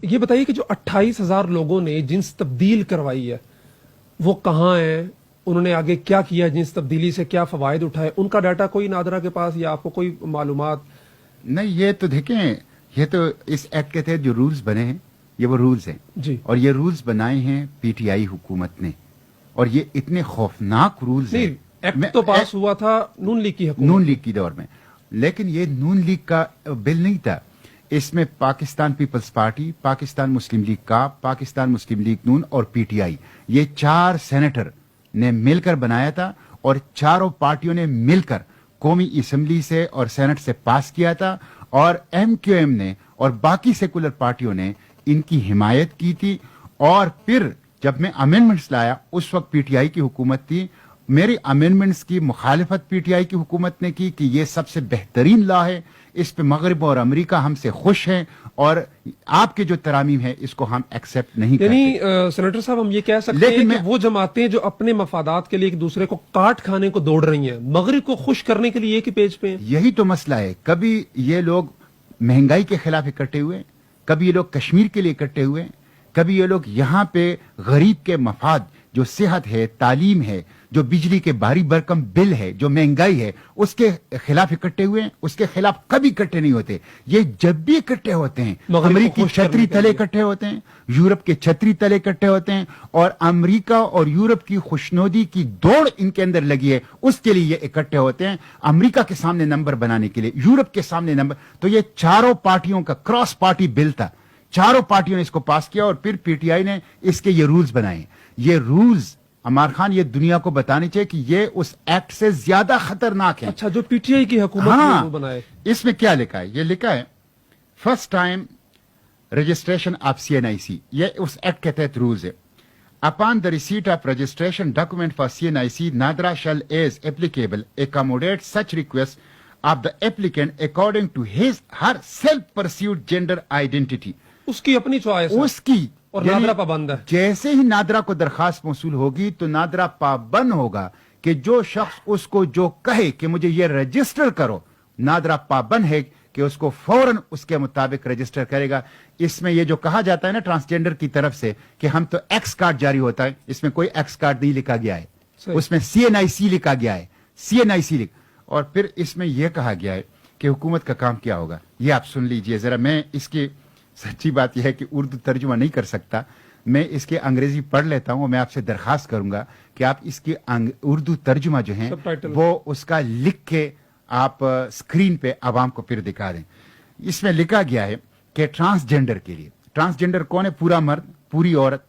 یہ بتائیے کہ جو 28,000 لوگوں نے جنس تبدیل کروائی ہے وہ کہاں ہیں، انہوں نے آگے کیا کیا، جنس تبدیلی سے کیا فوائد اٹھائے، ان کا ڈیٹا کوئی نادرا کے پاس یا آپ کو کوئی معلومات؟ نہیں، یہ تو دیکھیں، یہ تو اس ایکٹ کے تحت جو رولز بنے ہیں یہ وہ رولز ہیں جی، اور یہ رولز بنائے ہیں پی ٹی آئی حکومت نے، اور یہ اتنے خوفناک رولز ہیں۔ نہیں ایکٹ تو پاس ہوا تھا نون لیگ کی حکومت، نون لیگ کی دور میں، لیکن یہ نون لیگ کا بل نہیں تھا، اس میں پاکستان پیپلز پارٹی، پاکستان مسلم لیگ کاپ، پاکستان مسلم لیگ نون اور پی ٹی آئی، یہ 4 سینیٹر نے مل کر بنایا تھا اور چاروں پارٹیوں نے مل کر قومی اسمبلی سے اور سینٹ سے پاس کیا تھا، اور ایم کیو ایم نے اور باقی سیکولر پارٹیوں نے ان کی حمایت کی تھی۔ اور پھر جب میں امینڈمنٹس لایا اس وقت پی ٹی آئی کی حکومت تھی، میری امینڈمنٹس کی مخالفت پی ٹی آئی کی حکومت نے کی کہ یہ سب سے بہترین لا ہے، اس پہ مغرب اور امریکہ ہم سے خوش ہیں اور آپ کے جو ترامیم ہے اس کو ہم ایکسپٹ نہیں کرتے۔ یعنی سینیٹر صاحب ہم یہ کہہ سکتے ہیں کہ وہ جماعتیں جو اپنے مفادات کے لیے ایک دوسرے کو کاٹ کھانے کو دوڑ رہی ہیں، مغرب کو خوش کرنے کے لیے ایک ہی پیج پہ ہیں۔ یہی تو مسئلہ ہے، کبھی یہ لوگ مہنگائی کے خلاف اکٹھے ہوئے، کبھی یہ لوگ کشمیر کے لیے اکٹھے ہوئے، کبھی یہ لوگ یہاں پہ غریب کے مفاد جو صحت ہے، تعلیم ہے، جو بجلی کے بھاری بھرکم بل ہے، جو مہنگائی ہے، اس کے خلاف اکٹھے ہوئے ہیں، اس کے خلاف کبھی اکٹھے نہیں ہوتے۔ یہ جب بھی اکٹھے ہوتے ہیں امریکی چھتری تلے اکٹھے ہوتے ہیں، یورپ کے چھتری تلے اکٹھے ہوتے ہیں، اور امریکہ اور یورپ کی خوشنودی کی دوڑ ان کے اندر لگی ہے، اس کے لیے یہ اکٹھے ہوتے ہیں، امریکہ کے سامنے نمبر بنانے کے لیے، یورپ کے سامنے نمبر۔ تو یہ چاروں پارٹیوں کا کراس پارٹی بل تھا، چاروں پارٹیوں نے اس کو پاس کیا اور پھر پی ٹی آئی نے اس کے یہ رولز بنائے۔ یہ رولز عمار خان یہ دنیا کو بتانے چاہیے کہ یہ اس ایکٹ سے زیادہ خطرناک ہیں۔ اچھا، جو پی ٹی آئی کی حکومت نے وہ بنائے، اس میں کیا لکھا ہے؟ یہ لکھا ہے first time registration of C N I C, یہ اس ایکٹ کے تحت رولز ہے۔ Upon the receipt of registration document for C N I C, NADRA shall as applicable accommodate such request of the applicant according to her self perceived gender identity. اس کی اپنی choice, اس کی اور نادرا پابند ہے۔ جیسے ہی نادرا کو درخواست موصول ہوگی تو نادرا پابند ہوگا کہ جو شخص اس کو جو کہے کہ مجھے یہ رجسٹر کرو، نادرا پابند ہے کہ اس کو فوراً اس کے مطابق رجسٹر کرے گا۔ اس میں یہ جو کہا جاتا ہے نا ٹرانسجینڈر کی طرف سے کہ ہم تو ایکس کارڈ جاری ہوتا ہے، اس میں کوئی ایکس کارڈ نہیں لکھا گیا ہے، اس میں سی این آئی سی لکھا گیا ہے، سی این آئی سی لکھ۔ اور پھر اس میں یہ کہا گیا ہے کہ حکومت کا کام کیا ہوگا، یہ آپ سن لیجئے ذرا۔ میں اس کی سچی بات یہ ہے کہ اردو ترجمہ نہیں کر سکتا، میں اس کے انگریزی پڑھ لیتا ہوں، اور میں آپ سے درخواست کروں گا کہ آپ اس کی اردو ترجمہ جو ہیں وہ اس کا لکھ کے آپ اسکرین پہ عوام کو پھر دکھا دیں۔ اس میں لکھا گیا ہے کہ ٹرانسجینڈر کے لیے، ٹرانسجینڈر کون ہے؟ پورا مرد پوری عورت،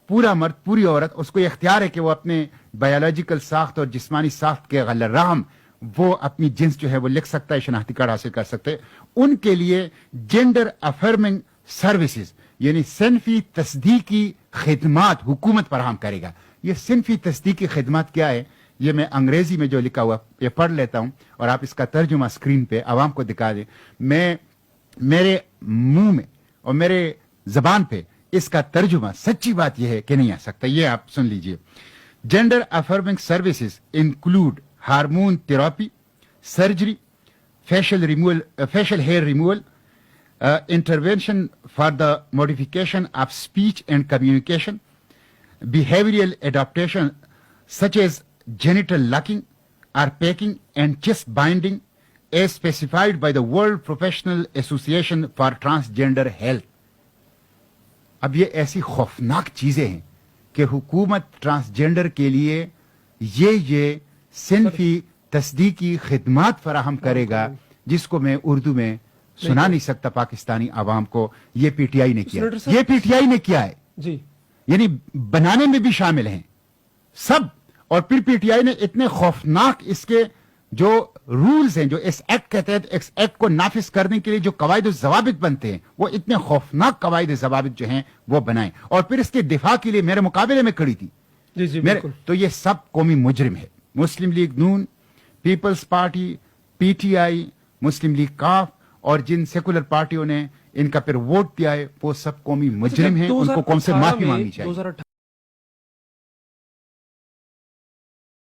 پورا مرد پوری عورت، اس کو یہ اختیار ہے کہ وہ اپنے بایولوجیکل ساخت اور جسمانی ساخت کے رحم وہ اپنی جنس جو ہے وہ لکھ سکتا ہے، شناختی کارڈ حاصل کر سکتے ہیں۔ ان کے لیے جینڈر افرمنگ سروسز یعنی صنفی تصدیقی خدمات حکومت فراہم کرے گا۔ یہ صنفی تصدیقی خدمات کیا ہے؟ یہ میں انگریزی میں جو لکھا ہوا یہ پڑھ لیتا ہوں اور آپ اس کا ترجمہ اسکرین پہ عوام کو دکھا دیں۔ میں میرے منہ میں اور میرے زبان پہ اس کا ترجمہ سچی بات یہ ہے کہ نہیں آ سکتا، یہ آپ سن لیجئے۔ Gender affirming services include hormone therapy, surgery, facial hair removal, intervention for the modification of speech and communication, behavioral adaptation such as genital locking or packing and chest binding as specified by the World Professional Association for Transgender Health۔ اب یہ ایسی خوفناک چیزیں ہیں کہ حکومت transgender کے لیے یہ صنفی تصدیقی خدمات فراہم کرے گا، جس کو میں اردو میں سنا نہیں سکتا پاکستانی عوام کو۔ یہ پی ٹی آئی نے کیا، یہ پی ٹی آئی نے کیا ہے جی، یعنی بنانے میں بھی شامل ہیں سب۔ اور پھر پی ٹی آئی نے اتنے خوفناک اس کے جو رولز ہیں، جو اس ایکٹ کے تحت اس ایکٹ کو نافذ کرنے کے لیے جو قواعد و ضوابط بنتے ہیں، وہ اتنے خوفناک قواعد و ضوابط جو ہیں وہ بنائیں، اور پھر اس کے دفاع کے لیے میرے مقابلے میں کھڑی تھی۔ جی جی بالکل۔ تو یہ سب قومی مجرم ہے، مسلم لیگ نون، Peoples Party, P T I, Muslim League کاف، اور جن سیکولر پارٹیوں نے ان کا پھر ووٹ دیا ہے وہ سب قومی مجرم ہیں، ان کو قوم سے معافی مانگنی چاہیے۔